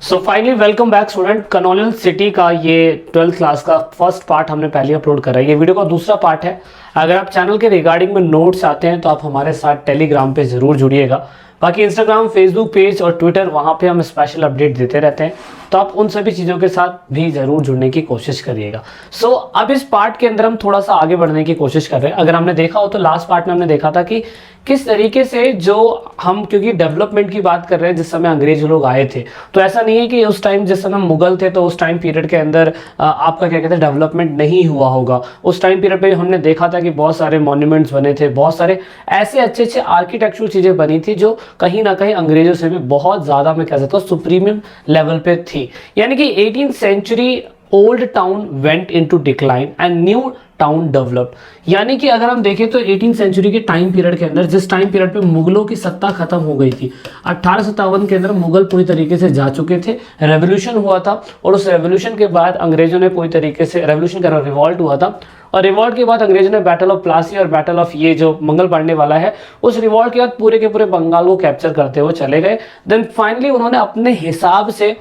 सो finally welcome back student. कनोलियल city का ये 12th क्लास का फर्स्ट पार्ट हमने पहले अपलोड करा है। ये वीडियो का दूसरा पार्ट है। अगर आप चैनल के रिगार्डिंग में नोट्स चाहते हैं तो आप हमारे साथ टेलीग्राम पे ज़रूर जुड़िएगा। बाकी इंस्टाग्राम, फेसबुक पेज और ट्विटर, वहाँ पे हम स्पेशल अपडेट देते रहते हैं, तो आप उन सभी चीज़ों के साथ भी ज़रूर जुड़ने की कोशिश करिएगा। सो अब इस पार्ट के अंदर हम थोड़ा सा आगे बढ़ने की कोशिश कर रहे हैं। अगर हमने देखा हो तो लास्ट पार्ट में हमने देखा था कि किस तरीके से जो हम, क्योंकि डेवलपमेंट की बात कर रहे हैं जिस समय अंग्रेज लोग आए थे, तो ऐसा नहीं है कि उस टाइम जिस समय मुगल थे तो उस टाइम पीरियड के अंदर आपका क्या कहते हैं डेवलपमेंट नहीं हुआ होगा। उस टाइम पीरियड पे हमने देखा था कि बहुत सारे मॉन्यूमेंट्स बने थे, बहुत सारे ऐसे अच्छे अच्छे आर्किटेक्चरल चीज़ें बनी थी जो कहीं ना कहीं अंग्रेजों से भी बहुत ज़्यादा, मैं कह सकता हूँ, सुप्रीमियम लेवल पे थी। यानी कि 18th century old town went into decline and new town developed. यानी कि अगर हम देखें तो 18th सेंचुरी के टाइम पीरियड के अंदर, जिस टाइम पीरियड पे मुगलों की सत्ता खत्म हो गई थी, 1857 के अंदर मुगल पूरी तरीके से जा चुके थे। रेवोल्यूशन हुआ था और उस रेवोल्यूशन के बाद अंग्रेजों ने पूरी तरीके से, रेवोल्यूशन का रिवॉल्ट हुआ था और रिवॉल्ट के बाद अंग्रेजों ने बैटल ऑफ प्लासी और बैटल ऑफ ये जो मंगल पांडे वाला है, उस रिवॉल्ट के बाद पूरे के पूरे बंगाल को कैप्चर करते हुए चले गए। देन फाइनली उन्होंने अपने हिसाब से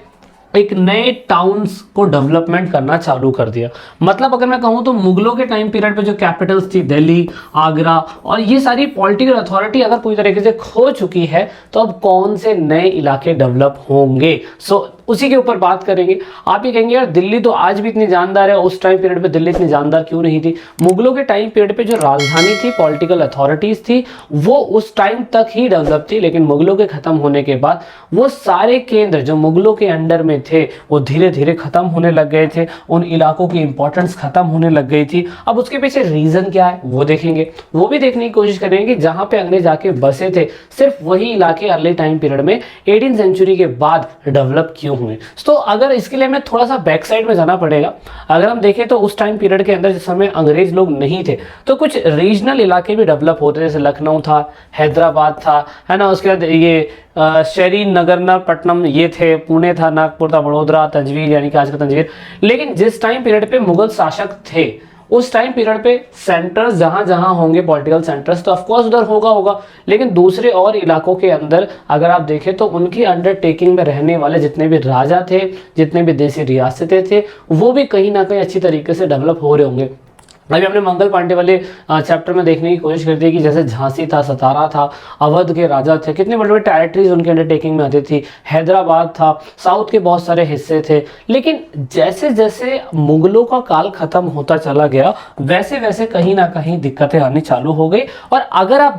एक नए टाउन्स को डेवलपमेंट करना चालू कर दिया। मतलब अगर मैं कहूँ तो मुगलों के टाइम पीरियड पे जो कैपिटल्स थी, दिल्ली, आगरा और ये सारी पॉलिटिकल अथॉरिटी अगर पूरी तरीके से खो चुकी है, तो अब कौन से नए इलाके डेवलप होंगे। सो उसी के ऊपर बात करेंगे। आप ये कहेंगे यार दिल्ली तो आज भी इतनी जानदार है, उस टाइम पीरियड पे दिल्ली इतनी जानदार क्यों नहीं थी। मुगलों के टाइम पीरियड पे जो राजधानी थी, पॉलिटिकल अथॉरिटीज थी, वो उस टाइम तक ही डेवलप थी, लेकिन मुगलों के खत्म होने के बाद वो सारे केंद्र जो मुगलों के अंडर में थे वो धीरे धीरे खत्म होने लग गए थे। उन इलाकों की इंपॉर्टेंस खत्म होने लग गई थी। अब उसके पीछे रीजन क्या है वो देखेंगे, वो भी देखने की कोशिश करेंगे कि जहां पे अंग्रेज आके बसे थे, सिर्फ वही इलाके अर्ली टाइम पीरियड में 18th सेंचुरी के बाद डेवलप क्यों हुए। तो अगर इसके लिए हमें थोड़ा सा बैक साइड में जाना पड़ेगा। अगर हम देखें तो उस टाइम पीरियड के अंदर जिस समय अंग्रेज लोग नहीं थे तो कुछ रीजनल इलाके भी डेवलप होते थे, जैसे लखनऊ था, हैदराबाद था, है ना, उसके बाद ये शहरी नगर पट्टनम ये थे, पुणे था, नागपुर था, बड़ोदरा, तंजवीर यानी कि आज का तंजवीर। लेकिन जिस टाइम पीरियड पे मुगल शासक थे उस टाइम पीरियड पे सेंटर्स जहां जहां होंगे, पॉलिटिकल सेंटर्स, तो ऑफकोर्स उधर होगा, लेकिन दूसरे और इलाकों के अंदर अगर आप देखें तो उनकी अंडरटेकिंग में रहने वाले जितने भी राजा थे, जितने भी देसी रियासतें थे, वो भी कहीं ना कहीं अच्छी तरीके से डेवलप हो रहे होंगे। अभी हमने मंगल पांडे वाले चैप्टर में देखने की कोशिश करती है कि जैसे झांसी था, सतारा था, अवध के राजा थे, कितने बड़े बड़े टेरिटरीज उनके अंडरटेकिंग में आती थी, हैदराबाद था, साउथ के बहुत सारे हिस्से थे। लेकिन जैसे जैसे मुगलों का काल खत्म होता चला गया, वैसे वैसे कहीं ना कहीं दिक्कतें आनी चालू हो गई। और अगर आप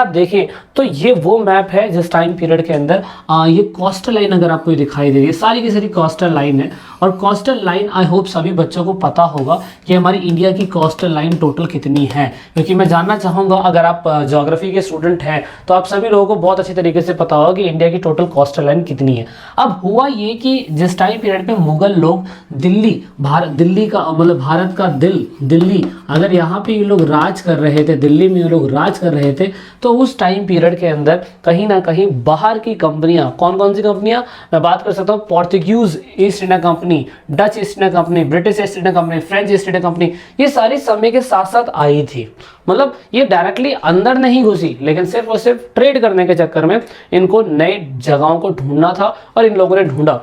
देखें तो ये वो मैप है जिस टाइम पीरियड के अंदर ये कोस्टल लाइन अगर आपको दिखाई दे रही है, सारी की सारी कोस्टल लाइन है। और कोस्टल लाइन आई होप सभी बच्चों को पता होगा कि हमारी इंडिया की कोस्टल लाइन टोटल कितनी है, क्योंकि मैं जानना चाहूँगा अगर आप ज्योग्राफी के स्टूडेंट हैं तो आप सभी लोगों को बहुत अच्छी तरीके से पता होगा कि इंडिया की टोटल कोस्टल लाइन कितनी है। अब हुआ ये कि जिस टाइम पीरियड पे मुगल लोग दिल्ली का मतलब भारत का दिल्ली, अगर यहाँ पे ये लोग राज कर रहे थे, दिल्ली में ये लोग राज कर रहे थे, तो उस टाइम पीरियड के अंदर कहीं ना कहीं बाहर की कंपनियां, कौन कौन सी कंपनियां मैं बात कर सकता हूँ, Portuguese east India company, Dutch east India company, British east India company, French east India company, ये सारी समय के साथ साथ आई थी। मतलब ये डायरेक्टली अंदर नहीं घुसी, लेकिन सिर्फ और सिर्फ ट्रेड करने के चक्कर में इनको नए जगहों को ढूंढना था और इन लोगों ने ढूंढा।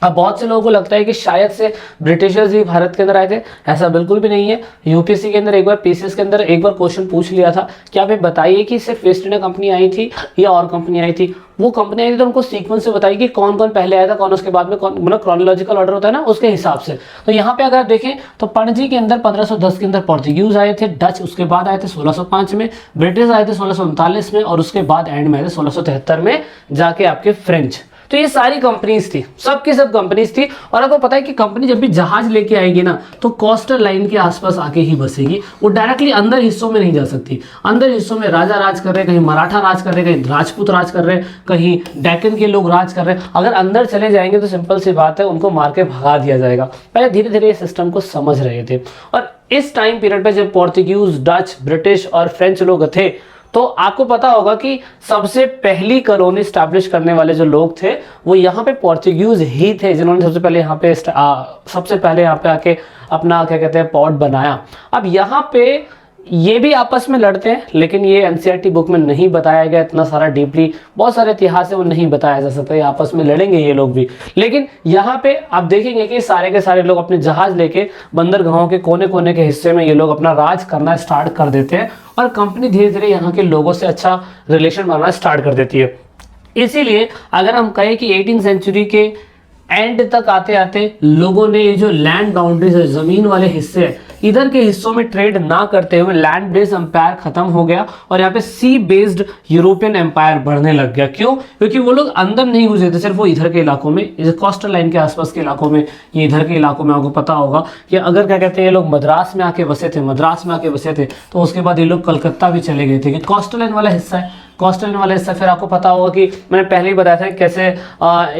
अब बहुत से लोगों को लगता है कि शायद से ब्रिटिशर्स ही भारत के अंदर आए थे, ऐसा बिल्कुल भी नहीं है। यूपीएससी के अंदर एक बार, पीसीएस के अंदर एक बार क्वेश्चन पूछ लिया था कि आप ये बताइए कि सिर्फ ईस्ट इंडिया कंपनी आई थी या और कंपनी आई थी। वो कंपनी आई थी तो उनको सीक्वेंस से बताइए कि कौन कौन पहले आया था, कौन उसके बाद में, कौन, मतलब क्रोनोलॉजिकल ऑर्डर होता है ना, उसके हिसाब से। तो यहाँ पे अगर आप देखें तो पणजी के अंदर 1510 के अंदर पोर्तुगीज आए थे, डच उसके बाद आए थे 1605 में, ब्रिटिश आए थे 1639 में और उसके बाद एंड में आए थे 1673 में जाके आपके फ्रेंच। तो ये सारी कंपनीज थी, सबकी सब कंपनीज थी। और आपको पता है कि कंपनी जब भी जहाज लेके आएगी ना तो कोस्टल लाइन के आसपास आके ही बसेगी, वो डायरेक्टली अंदर हिस्सों में नहीं जा सकती। अंदर हिस्सों में राजा राज कर रहे हैं, कहीं मराठा राज कर रहे हैं, कहीं राजपूत राज कर रहे हैं, कहीं डेक्कन के लोग राज कर रहे हैं। अगर अंदर चले जाएंगे तो सिंपल सी बात है, उनको मार के भगा दिया जाएगा। पहले धीरे धीरे इस सिस्टम को समझ रहे थे। और इस टाइम पीरियड पे जब पोर्तुगीज, डच, ब्रिटिश और फ्रेंच लोग थे, तो आपको पता होगा कि सबसे पहली कॉलोनी स्टैब्लिश करने वाले जो लोग थे वो यहाँ पे पोर्तुगीज ही थे, जिन्होंने सबसे पहले यहाँ पे आके अपना क्या कहते हैं पॉट बनाया। अब यहाँ पे ये भी आपस में लड़ते हैं, लेकिन ये एनसीईआरटी बुक में नहीं बताया गया इतना सारा डीपली, बहुत सारे इतिहास है वो नहीं बताया जा सकता, ये आपस में लड़ेंगे ये लोग भी। लेकिन यहाँ पे आप देखेंगे कि सारे के सारे लोग अपने जहाज लेके बंदरगाहों के कोने कोने के हिस्से में ये लोग अपना राज करना स्टार्ट कर देते हैं और कंपनी धीरे धीरे यहाँ के लोगों से अच्छा रिलेशन बनाना स्टार्ट कर देती है। इसीलिए अगर हम कहें कि 18वीं सेंचुरी के एंड तक आते आते लोगों ने ये जो लैंड बाउंड्रीज है, जमीन वाले हिस्से हैं, इधर के हिस्सों में ट्रेड ना करते हुए लैंड बेस्ड एम्पायर खत्म हो गया और यहाँ पे सी बेस्ड यूरोपियन एम्पायर बढ़ने लग गया। क्यों? क्योंकि वो लोग अंदर नहीं घुसे थे, सिर्फ वो इधर के इलाकों में, कोस्टल लाइन के आसपास के इलाकों में, ये इधर के इलाकों में आपको पता होगा कि अगर क्या कहते हैं ये लोग मद्रास में आके बसे थे, तो उसके बाद ये लोग कलकत्ता भी चले गए थे कि कोस्टल लाइन वाला हिस्सा है। कोस्टल लाइन वाला हिस्सा फिर आपको पता होगा कि मैंने पहले ही बताया था कैसे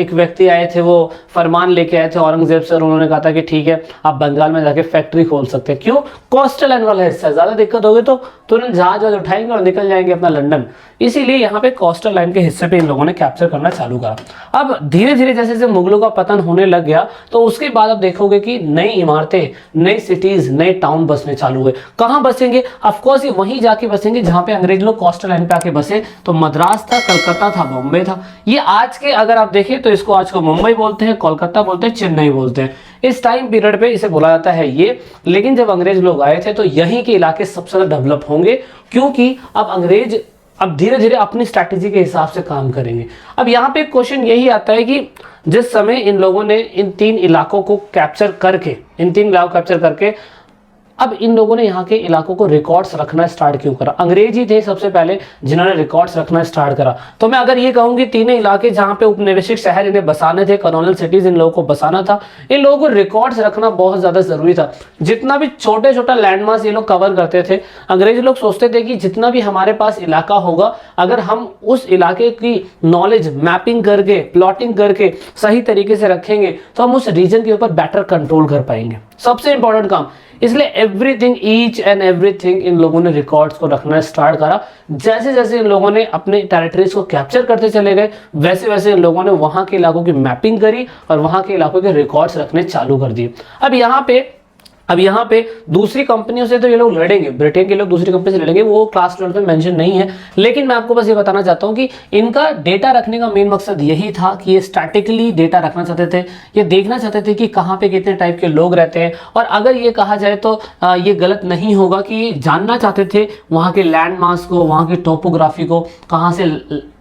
एक व्यक्ति आए थे, वो फरमान लेके आए थे औरंगजेब से और उन्होंने कहा था कि ठीक है आप बंगाल में जाके फैक्ट्री खोल सकते हैं। क्यों? कोस्टल लाइन वाला हिस्सा है, ज्यादा दिक्कत होगी तो तुरंत जहाज उठाएंगे और निकल जाएंगे अपना लंदन। इसीलिए यहाँ पे कोस्टल लाइन के हिस्से पे इन लोगों ने कैप्चर करना चालू करा। अब धीरे धीरे जैसे जैसे मुगलों का पतन होने लग गया तो उसके बाद आप देखोगे कि नई इमारतें, नई सिटीज, नए टाउन बसने चालू हुए। कहाँ बसेंगे? ऑफकोर्स ये वहीं जाके बसेंगे जहाँ पे अंग्रेज लोग कोस्टल लाइन पे आके बसे। तो मद्रास था, कलकत्ता था, बॉम्बे था। ये आज के अगर आप देखें तो इसको आज को मुंबई बोलते हैं, कोलकाता बोलते हैं, चेन्नई बोलते हैं। इस टाइम पीरियड पे इसे बोला जाता है ये। लेकिन जब अंग्रेज लोग आए थे तो यहीं के इलाके सबसे ज्यादा डेवलप होंगे, क्योंकि अब अंग्रेज अब धीरे धीरे अपनी स्ट्रैटेजी के हिसाब से काम करेंगे। अब यहाँ पे क्वेश्चन यही आता है कि जिस समय इन लोगों ने इन तीन इलाकों को कैप्चर करके अब इन लोगों ने यहाँ के इलाकों को रिकॉर्ड्स रखना स्टार्ट क्यों करा? अंग्रेज ही थे सबसे पहले जिन्होंने रिकॉर्ड्स रखना स्टार्ट करा। तो मैं अगर ये कहूँ कि तीनों इलाके जहाँ पे उपनिवेशिक शहर इन्हें बसाने थे, कॉलोनियल सिटीज इन लोगों को बसाना था, इन लोगों को रिकॉर्ड्स रखना बहुत ज्यादा जरूरी था। जितना भी छोटे छोटा लैंडमार्क ये लोग कवर करते थे, अंग्रेज लोग सोचते थे कि जितना भी हमारे पास इलाका होगा, अगर हम उस इलाके की नॉलेज मैपिंग करके, प्लॉटिंग करके सही तरीके से रखेंगे तो हम उस रीजन के ऊपर बेटर कंट्रोल कर पाएंगे। सबसे इंपॉर्टेंट काम, इसलिए everything, each and everything in लोगों ने रिकॉर्ड्स को रखना स्टार्ट करा। जैसे जैसे इन लोगों ने अपने टेरिटरीज को कैप्चर करते चले गए, वैसे वैसे इन लोगों ने वहां के इलाकों की मैपिंग करी और वहां के इलाकों के रिकॉर्ड्स रखने चालू कर दिए। अब यहाँ पे दूसरी कंपनियों से तो ये लोग लड़ेंगे, ब्रिटेन के लोग दूसरी कंपनी से लड़ेंगे, वो क्लास 12 में मेंशन नहीं है। लेकिन मैं आपको बस ये बताना चाहता हूँ कि इनका डेटा रखने का मेन मकसद यही था कि ये स्टैटिकली डेटा रखना चाहते थे, ये देखना चाहते थे कि कहाँ पे कितने टाइप के लोग रहते हैं। और अगर ये कहा जाए तो ये गलत नहीं होगा कि ये जानना चाहते थे वहाँ के लैंडमार्क्स को, वहाँ की टोपोग्राफी को, कहाँ से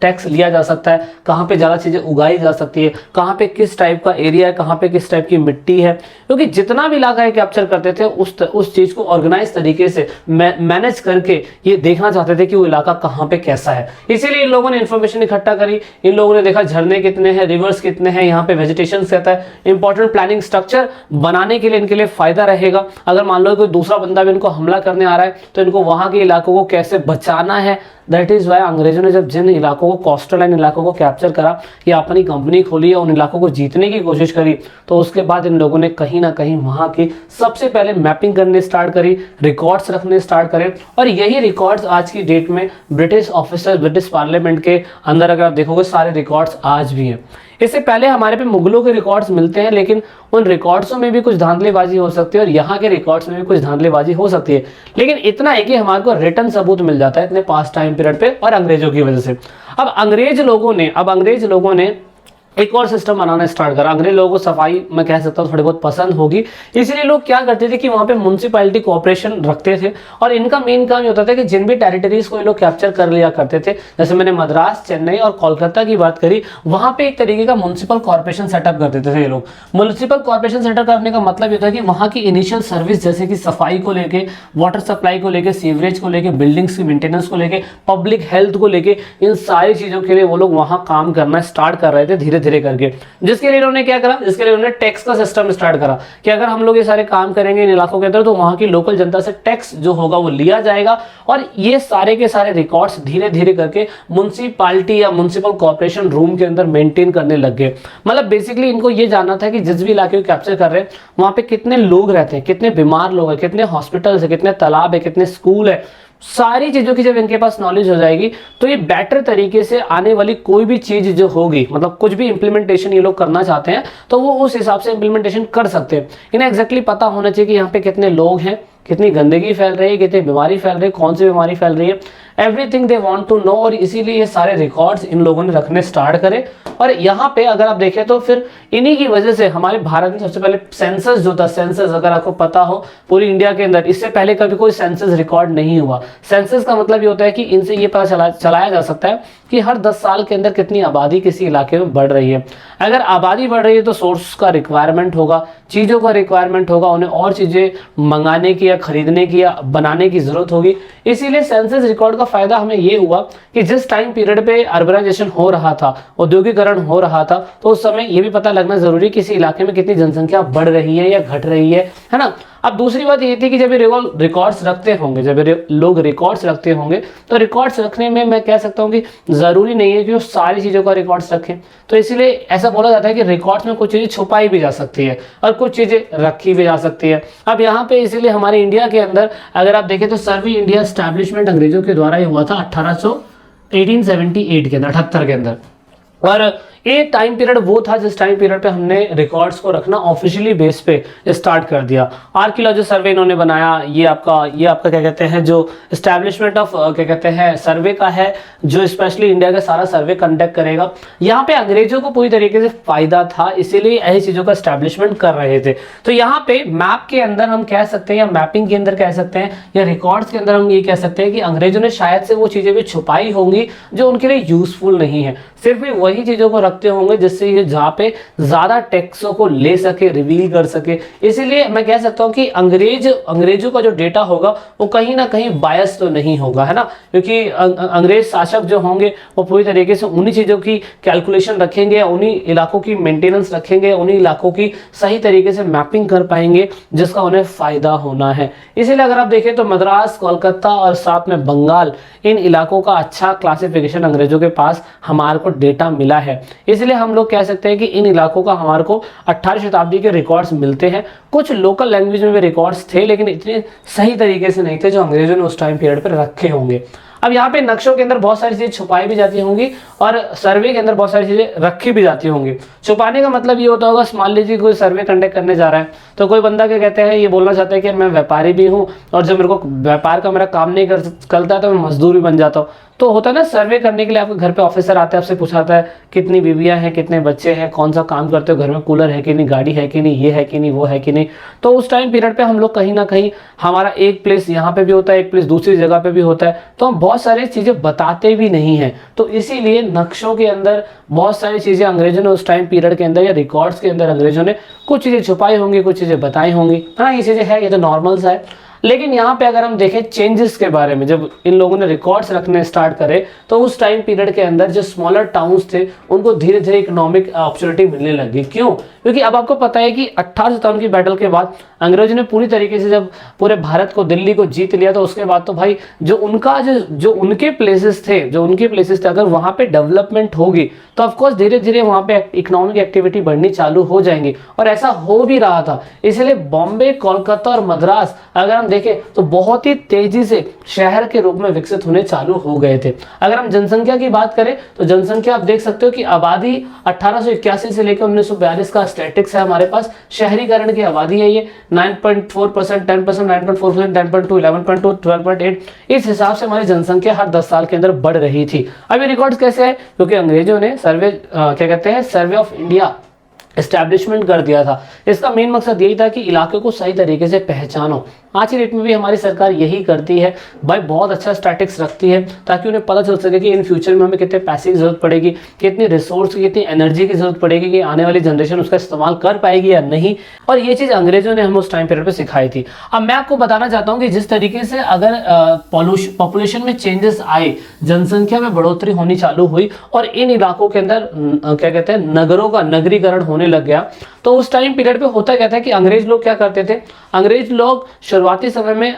टैक्स लिया जा सकता है, कहाँ पे ज़्यादा चीज़ें उगाई जा सकती है, कहाँ पे किस टाइप का एरिया है, कहाँ पे किस टाइप की मिट्टी है। क्योंकि जितना भी इलाका है कैप्चर करते थे उस चीज को ऑर्गेनाइज तरीके से मैनेज करके ये देखना चाहते थे कि वो इलाका कहाँ पे कैसा है। इसीलिए इन लोगों ने इंफॉर्मेशन इकट्ठा करी, इन लोगों ने देखा झरने कितने हैं, रिवर्स कितने हैं, यहाँ पे वेजिटेशन कहता है। इंपॉर्टेंट प्लानिंग स्ट्रक्चर बनाने के लिए इनके लिए फायदा रहेगा। अगर मान लो कोई दूसरा बंदा भी इनको हमला करने आ रहा है तो इनको वहां के इलाकों को कैसे बचाना है। दैट इज वाई अंग्रेजों ने जब जिन इलाकों को, कोस्टल लाइन इलाकों को कैप्चर करा या अपनी कंपनी खोली या उन इलाकों को जीतने की कोशिश करी, तो उसके बाद इन लोगों ने कहीं ना कहीं वहां की सबसे पहले मैपिंग करने स्टार्ट करी, रिकॉर्ड्स रखने स्टार्ट करे। और यही रिकॉर्ड्स आज की डेट में ब्रिटिश ऑफिसर, ब्रिटिश पार्लियामेंट के अंदर अगर आप देखोगे सारे रिकॉर्ड्स आज भी हैं। इससे पहले हमारे पे मुगलों के रिकॉर्ड्स मिलते हैं, लेकिन उन रिकॉर्ड्सों में भी कुछ धांधलीबाजी हो सकती है और यहाँ के रिकॉर्ड्स में भी कुछ धांधलीबाजी हो सकती है। लेकिन इतना है कि हमारे को रिटर्न सबूत मिल जाता है इतने पास टाइम पीरियड पे और अंग्रेजों की वजह से। अब अंग्रेज लोगों ने एक और सिस्टम बनाना स्टार्ट करा। अंग्रेज लोगों को सफाई मैं कह सकता हूँ थोड़ी बहुत पसंद होगी, इसलिए लोग क्या करते थे कि वहाँ पे म्युनिसिपैलिटी कोऑपरेशन रखते थे और इनका मेन काम ये होता था कि जिन भी टेरिटरीज को ये लोग कैप्चर कर लिया करते थे, जैसे मैंने मद्रास, चेन्नई और कोलकाता की बात करी, वहाँ पे एक तरीके का म्युनिसिपल कॉर्पोरेशन सेटअप कर देते थे ये लोग। म्युनिसिपल कॉर्पोरेशन सेटअप करने का मतलब ये होता है कि वहाँ की इनिशियल सर्विस जैसे कि सफाई को लेके, वाटर सप्लाई को लेके, सीवरेज को लेके, बिल्डिंग्स की मेंटेनेंस को लेके, पब्लिक हेल्थ को लेके, इन सारी चीजों के लिए वो लोग वहाँ काम करना स्टार्ट कर रहे थे धीरे धीरे करके। जिसके लिए इन्होंने क्या करा, जिसके लिए उन्होंने टैक्स का सिस्टम स्टार्ट करा कि अगर हम लोग ये सारे काम करेंगे इन इलाकों के अंदर तो वहां की लोकल जनता से टैक्स जो होगा वो लिया जाएगा। और ये सारे के सारे रिकॉर्ड्स धीरे धीरे करके म्युनिसिपैलिटी या म्युनिसिपल कॉर्पोरेशन रूम के अंदर मेंटेन करने लग गए। मतलब बेसिकली इनको ये जानना था कि जिस भी इलाके को कैप्चर कर रहे हैं वहां पे कितने लोग रहते हैं, कितने बीमार लोग हैं, कितने हॉस्पिटल्स है, कितने तालाब है, कितने स्कूल है। सारी चीजों की जब इनके पास नॉलेज हो जाएगी तो ये बेटर तरीके से आने वाली कोई भी चीज जो होगी, मतलब कुछ भी इंप्लीमेंटेशन ये लोग करना चाहते हैं तो वो उस हिसाब से इंप्लीमेंटेशन कर सकते हैं। इन्हें एग्जैक्टली पता होना चाहिए कि यहाँ पे कितने लोग हैं, कितनी गंदगी फैल रही है, कितनी बीमारी फैल रही है, कौन सी बीमारी फैल रही है, everything they want to know. और इसीलिए ये सारे रिकॉर्ड्स इन लोगों ने रखने स्टार्ट करे। और यहाँ पे अगर आप देखें तो फिर इन्हीं की वजह से हमारे भारत में सबसे पहले सेंसस जो था, सेंसस अगर आपको पता हो पूरी इंडिया के अंदर इससे पहले कभी कोई सेंसस रिकॉर्ड नहीं हुआ। सेंसस का मतलब ये होता है कि इनसे ये पता चलाया जा सकता है कि हर 10 साल के अंदर कितनी आबादी किसी इलाके में बढ़ रही है। अगर आबादी बढ़ रही है तो सोर्स का रिक्वायरमेंट होगा, चीज़ों का रिक्वायरमेंट होगा, उन्हें और चीज़ें मंगाने की या खरीदने की या बनाने की ज़रूरत होगी। इसीलिए सेंसस रिकॉर्ड का फ़ायदा हमें ये हुआ कि जिस टाइम पीरियड पे अर्बनाइजेशन हो रहा था, औद्योगिकरण हो रहा था, तो उस समय ये भी पता लगना ज़रूरी है किसी इलाके में कितनी जनसंख्या बढ़ रही है या घट रही है ना। अब दूसरी बात ये थी कि जब ये रिकॉर्ड्स रखते होंगे, जब लोग रिकॉर्ड्स रखते होंगे, तो रिकॉर्ड्स रखने में मैं कह सकता हूँ कि ज़रूरी नहीं है कि वो सारी चीज़ों का रिकॉर्ड्स रखें। तो इसीलिए ऐसा बोला जाता है कि रिकॉर्ड्स में कुछ चीज़ें छुपाई भी जा सकती है और कुछ चीज़ें रखी भी जा सकती है। अब यहाँ पे इसीलिए हमारे इंडिया के अंदर अगर आप देखें तो सर्वे इंडिया एस्टैब्लिशमेंट अंग्रेजों के द्वारा ही हुआ था 1878 के अंदर, 78 के अंदर। और ये टाइम पीरियड वो था जिस टाइम पीरियड पे हमने रिकॉर्ड्स को रखना ऑफिशियली बेस पे स्टार्ट कर दिया। आर्कियोलॉजी सर्वे इन्होंने बनाया, ये आपका क्या कहते हैं, जो एस्टैब्लिशमेंट ऑफ क्या कहते हैं सर्वे का है, जो स्पेशली इंडिया का सारा सर्वे कंडक्ट करेगा। यहाँ पे अंग्रेजों को पूरी तरीके से फायदा था, इसीलिए ऐसी चीज़ों का एस्टैब्लिशमेंट कर रहे थे। तो यहाँ पे मैप के अंदर हम कह सकते हैं या मैपिंग के अंदर कह सकते हैं या रिकॉर्ड्स के अंदर हम ये कह सकते हैं कि अंग्रेजों ने शायद से वो चीज़ें भी छुपाई होंगी जो उनके लिए यूजफुल नहीं है, सिर्फ भी वही चीज़ों को रखते होंगे जिससे ये जहाँ पे ज़्यादा टेक्सों को ले सके, रिवील कर सके। इसीलिए मैं कह सकता हूँ कि अंग्रेजों का जो डेटा होगा वो कहीं ना कहीं बायस तो नहीं होगा, है ना, क्योंकि अंग्रेज शासक जो होंगे वो पूरी तरीके से उन्हीं चीज़ों की कैलकुलेशन रखेंगे, उन्हीं इलाकों की मेंटेनेंस रखेंगे, उन्हीं इलाकों की सही तरीके से मैपिंग कर पाएंगे जिसका उन्हें फ़ायदा होना है। इसीलिए अगर आप देखें तो मद्रास, कोलकाता और साथ में बंगाल, इन इलाकों का अच्छा क्लासिफिकेशन अंग्रेजों के पास हमारे को डेटा मिला है। इसलिए हम लोग कह सकते हैं कि इन इलाकों का हमारे को 18वीं शताब्दी के रिकॉर्ड्स मिलते हैं। कुछ लोकल लैंग्वेज में भी रिकॉर्ड्स थे लेकिन इतने सही तरीके से नहीं थे जो अंग्रेजों ने उस टाइम पीरियड पर रखे होंगे। अब यहाँ पे नक्शों के अंदर बहुत सारी चीज़ें छुपाई भी जाती होंगी और सर्वे के अंदर बहुत सारी चीज़ें रखी भी जाती होंगी। छुपाने का मतलब ये होता होगा, मान लीजिए कोई सर्वे कंडक्ट करने जा रहा है तो कोई बंदा क्या कहते हैं, ये बोलना चाहता है कि मैं व्यापारी भी हूँ और जब मेरे को व्यापार का मेरा काम नहीं करता है तो मैं मजदूर भी बन जाता हूँ। तो होता है ना, सर्वे करने के लिए आपके घर पे ऑफिसर आता है, आपसे पूछाता है कितनी बीवियां हैं, कितने बच्चे हैं, कौन सा काम करते हो, घर में कूलर है कि नहीं, गाड़ी है कि नहीं, ये है कि नहीं, वो है कि नहीं। तो उस टाइम पीरियड पे हम लोग कहीं ना कहीं हमारा एक प्लेस यहाँ पे भी होता है, एक प्लेस दूसरी जगह पे भी होता है, तो हम बहुत सारी चीज़ें बताते भी नहीं हैं। तो इसीलिए नक्शों के अंदर बहुत सारी चीज़ें अंग्रेजों ने उस टाइम पीरियड के अंदर या रिकॉर्ड्स के अंदर अंग्रेजों ने कुछ चीज़ें छुपाई होंगी, कुछ चीज़ें बताई होंगी। हाँ, ये चीज़ें है, ये तो नॉर्मल सा है। लेकिन यहाँ पे अगर हम देखें चेंजेस के बारे में, जब इन लोगों ने रिकॉर्ड्स रखने स्टार्ट करे तो उस टाइम पीरियड के अंदर जो स्मॉलर टाउन्स थे उनको धीरे धीरे इकोनॉमिक अपॉर्चुनिटी मिलने लगी। क्यों? क्योंकि अब आपको पता है कि 18 सितंबर की बैटल के बाद अंग्रेजों ने पूरी तरीके से जब पूरे भारत को, दिल्ली को जीत लिया, तो उसके बाद तो भाई जो उनके प्लेसेस थे, अगर वहाँ पे डेवलपमेंट होगी तो ऑफकोर्स धीरे धीरे वहाँ पे इकोनॉमिक एक्टिविटी बढ़नी चालू हो जाएंगी और ऐसा हो भी रहा था। इसलिए बॉम्बे, कोलकाता और मद्रास अगर हम देखें तो बहुत ही तेजी से शहर के रूप में विकसित होने चालू हो गए थे। अगर हम जनसंख्या की बात करें तो जनसंख्या आप देख सकते हो कि आबादी 1881 से लेकर 1942 का स्टैटिक्स है हमारे पास। शहरीकरण की आबादी है ये 9.4%, 10%, 9.4%, 10.2, 11.2, 12.8, इस हिसाब से हमारी जनसंख्या हर 10 साल के अंदर बढ़ रही थी। अब ये रिकॉर्ड्स कैसे है? क्योंकि अंग्रेजों ने सर्वे ऑफ इंडिया एस्टैब्लिशमेंट कर दिया था। इसका मेन मकसद यही था कि इलाके को सही तरीके से पहचानो। आज की डेट में भी हमारी सरकार यही करती है भाई, बहुत अच्छा स्टैटिक्स रखती है ताकि उन्हें पता चल सके कि इन फ्यूचर में हमें कितने पैसे की जरूरत पड़ेगी, कितनी रिसोर्स की, कितनी एनर्जी की जरूरत पड़ेगी, कि आने वाली जनरेशन उसका इस्तेमाल कर पाएगी या नहीं। और ये चीज़ अंग्रेजों ने हमें उस टाइम पीरियड पर सिखाई थी। अब मैं आपको बताना चाहता हूँ कि जिस तरीके से अगर पॉपुलेशन में चेंजेस आए, जनसंख्या में बढ़ोतरी होनी चालू हुई और इन इलाकों के अंदर नगरों का नगरीकरण होने लग गया, तो उस टाइम पीरियड पे होता क्या था कि अंग्रेज लोग क्या करते थे, अंग्रेज लोग शुरुआती समय में,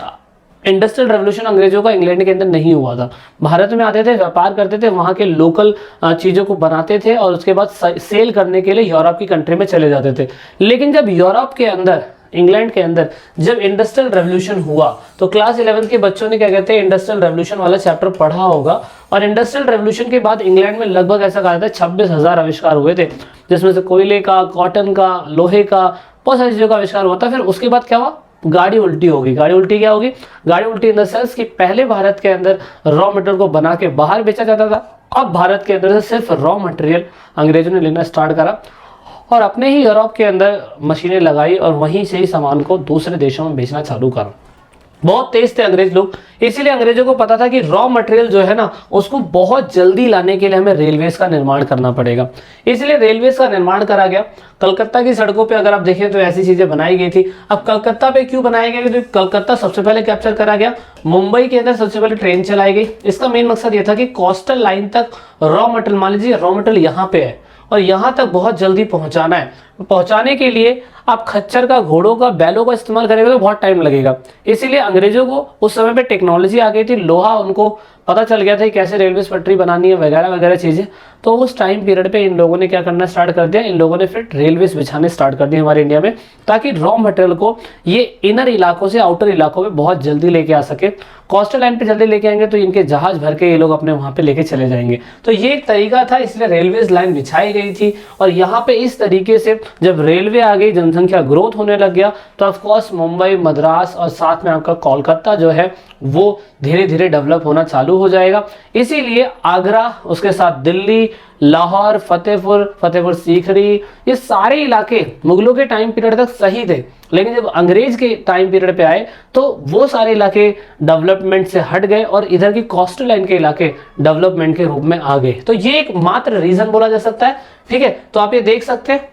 इंडस्ट्रियल रेवोल्यूशन अंग्रेजों का इंग्लैंड के अंदर नहीं हुआ था, भारत में आते थे, व्यापार करते थे, वहाँ के लोकल चीज़ों को बनाते थे और उसके बाद सेल करने के लिए यूरोप की कंट्री में चले जाते थे। लेकिन जब यूरोप के अंदर, इंग्लैंड के अंदर जब इंडस्ट्रियल रेवोल्यूशन हुआ तो क्लास 11 के बच्चों ने इंडस्ट्रियल रेवोल्यूशन वाला चैप्टर पढ़ा होगा। और इंडस्ट्रियल रेवोल्यूशन के बाद इंग्लैंड में लगभग ऐसा कहा जाता है 26,000 आविष्कार हुए थे, जिसमें से कोयले का, कॉटन का, लोहे का, बहुत सारी चीज़ों का आविष्कार हुआ था। फिर उसके बाद क्या हुआ, गाड़ी उल्टी होगी। गाड़ी उल्टी क्या होगी? गाड़ी उल्टी इन द सेंस कि पहले भारत के अंदर रॉ मटेरियल को बना के बाहर बेचा जाता था, अब भारत के अंदर से सिर्फ रॉ मटेरियल अंग्रेजों ने लेना स्टार्ट करा और अपने ही यूरोप के अंदर मशीनें लगाई और वहीं से ही सामान को दूसरे देशों में बेचना चालू करा। बहुत तेज थे अंग्रेज लोग, इसीलिए अंग्रेजों को पता था कि रॉ मटेरियल जो है ना उसको बहुत जल्दी लाने के लिए हमें रेलवेज का निर्माण करना पड़ेगा, इसलिए रेलवेज का निर्माण करा गया। कलकत्ता की सड़कों पे अगर आप देखें तो ऐसी चीजें बनाई गई थी। अब कलकत्ता पे क्यों बनाई गई? क्योंकि कलकत्ता सबसे पहले कैप्चर करा गया, मुंबई के अंदर सबसे पहले ट्रेन चलाई गई। इसका मेन मकसद यह था कि कोस्टल लाइन तक रॉ मटेरियल, मान लीजिए रॉ मटेरियल यहाँ पे है और यहाँ तक बहुत जल्दी पहुंचाना है, पहुंचाने के लिए आप खच्चर का, घोड़ों का, बैलों का इस्तेमाल करेंगे तो बहुत टाइम लगेगा। इसीलिए अंग्रेजों को उस समय पे टेक्नोलॉजी आ गई थी, लोहा उनको पता चल गया था कि कैसे रेलवे पटरी बनानी है वगैरह वगैरह चीज़ें। तो उस टाइम पीरियड पे इन लोगों ने क्या करना स्टार्ट कर दिया, इन लोगों ने फिर रेलवे बिछाने स्टार्ट कर दिए हमारे इंडिया में, ताकि रॉ मटेरियल को ये इनर इलाकों से आउटर इलाकों में बहुत जल्दी लेके आ सके। कोस्टल लाइन पे जल्दी लेके आएंगे तो इनके जहाज भर के ये लोग अपने वहाँ पे लेके चले जाएंगे। तो ये एक तरीका था, इसलिए रेलवे लाइन बिछाई गई थी। और यहाँ पे इस तरीके से जब रेलवे आ गई, जनसंख्या ग्रोथ होने लग गया, तो ऑफकोर्स मुंबई, मद्रास और साथ में आपका कोलकाता जो है वो धीरे धीरे डेवलप होना चालू हो जाएगा। इसीलिए आगरा, उसके साथ दिल्ली, लाहौर, फतेहपुर सीकरी, ये सारे इलाके मुगलों के टाइम पीरियड तक सही थे, लेकिन जब अंग्रेज के टाइम पीरियड पे आए तो वो सारे इलाके डेवलपमेंट से हट गए और इधर की कोस्टल लाइन के इलाके डेवलपमेंट के रूप में आ गए। तो ये एक मात्र रीजन बोला जा सकता है। ठीक है, तो आप ये देख सकते हैं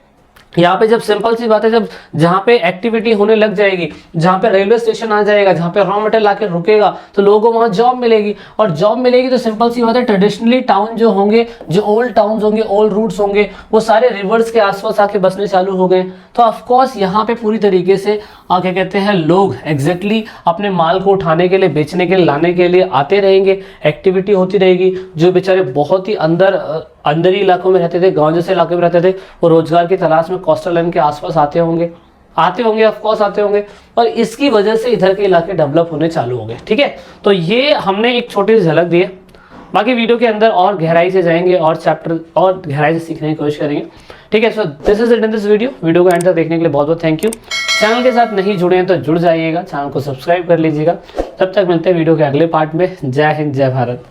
यहाँ पे, जब सिंपल सी बात है, जब जहाँ पे एक्टिविटी होने लग जाएगी, जहाँ पे रेलवे स्टेशन आ जाएगा, जहाँ पे रॉ मटेरियल आके रुकेगा, तो लोगों को वहाँ जॉब मिलेगी। और जॉब मिलेगी तो सिंपल सी बात है, ट्रेडिशनली टाउन जो होंगे, जो ओल्ड टाउन्स होंगे, ओल्ड रूट्स होंगे, वो सारे रिवर्स के आसपास आके बसने चालू हो गए। तो ऑफकोर्स यहाँ पे पूरी तरीके से क्या कहते हैं, लोग एग्जैक्टली अपने माल को उठाने के लिए, बेचने के लिए, लाने के लिए आते रहेंगे, एक्टिविटी होती रहेगी। जो बेचारे बहुत ही अंदरी इलाकों में रहते थे, गांव जैसे इलाके में रहते थे, वो रोजगार की तलाश में कोस्टल लाइन के आसपास आते होंगे ऑफकोर्स आते होंगे, और इसकी वजह से इधर के इलाके डेवलप होने चालू हो गए। ठीक है, तो ये हमने एक छोटी सी झलक दी है। बाकी वीडियो के अंदर और गहराई से जाएंगे और चैप्टर और गहराई से सीखने की कोशिश करेंगे। ठीक है, so this is it in this video को एंड तक देखने के लिए बहुत बहुत थैंक यू। चैनल के साथ नहीं जुड़े हैं तो जुड़ जाइएगा, चैनल को सब्सक्राइब कर लीजिएगा। तब तक मिलते हैं वीडियो के अगले पार्ट में। जय हिंद, जय भारत।